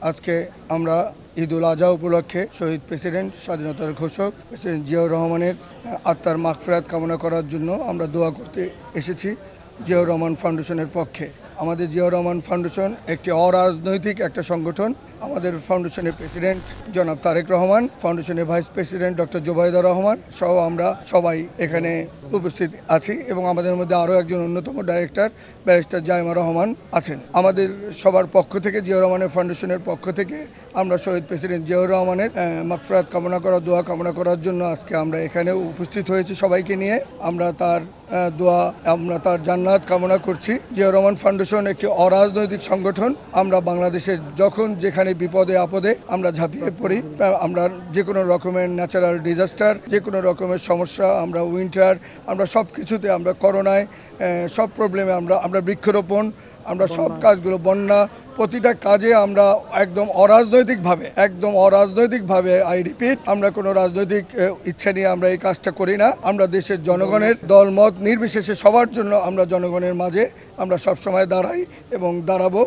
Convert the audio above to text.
আজকে আমরা ঈদুল আজহা উপলক্ষে শহীদ প্রেসিডেন্ট স্বাধীনতার ঘোষক প্রেসিডেন্ট জিয়াউর রহমানের আত্মার মাগফিরাত কামনা করার জন্য আমরা দোয়া করতে এসেছি জিয়াউর রহমান ফাউন্ডেশনের পক্ষে। আমাদের জিয়াউর রহমান ফাউন্ডেশন একটি অরাজনৈতিক একটা সংগঠন। আমাদের ফাউন্ডেশনের প্রেসিডেন্ট জনাব তারেক রহমান, ফাউন্ডেশনের vice president doctor Zubaida Rahman সহ আমরা সবাই এখানে উপস্থিত আছি এবং আমাদের মধ্যে আরও একজন অন্যতম ডাইরেক্টর ব্যারিস্টার জাইমা রহমান আছেন। আমাদের সবার পক্ষ থেকে জিয়াউর রহমানের ফাউন্ডেশনের পক্ষ থেকে আমরা শহীদ প্রেসিডেন্ট জিয়াউর রহমানের মাগফিরাত কামনা করা, দোয়া কামনা করার জন্য আজকে আমরা এখানে উপস্থিত হয়েছি সবাইকে নিয়ে। আমরা তার দোয়া, আমরা তার জান্নাত কামনা করছি। জিয়াউর রহমান ফাউন্ডেশন একটি অরাজনৈতিক সংগঠন। আমরা বাংলাদেশের যখন যেখানে বিপদে আপদে আমরা ঝাঁপিয়ে পড়ি, আমরা যে কোনো রকমের ন্যাচারাল ডিজাস্টার, যে কোনো রকমের সমস্যা, আমরা উইন্টার, আমরা সব কিছুতে, আমরা করোনায়, সব প্রবলেমে আমরা বৃক্ষরোপণ, আমরা সব কাজগুলো, বন্যা, প্রতিটা কাজে আমরা একদম অরাজনৈতিকভাবে আই রিপিট, আমরা কোনো রাজনৈতিক ইচ্ছা নিয়ে আমরা এই কাজটা করি না। আমরা দেশের জনগণের দলমত নির্বিশেষে সবার জন্য আমরা জনগণের মাঝে আমরা সবসময় দাঁড়াই এবং দাঁড়াবো।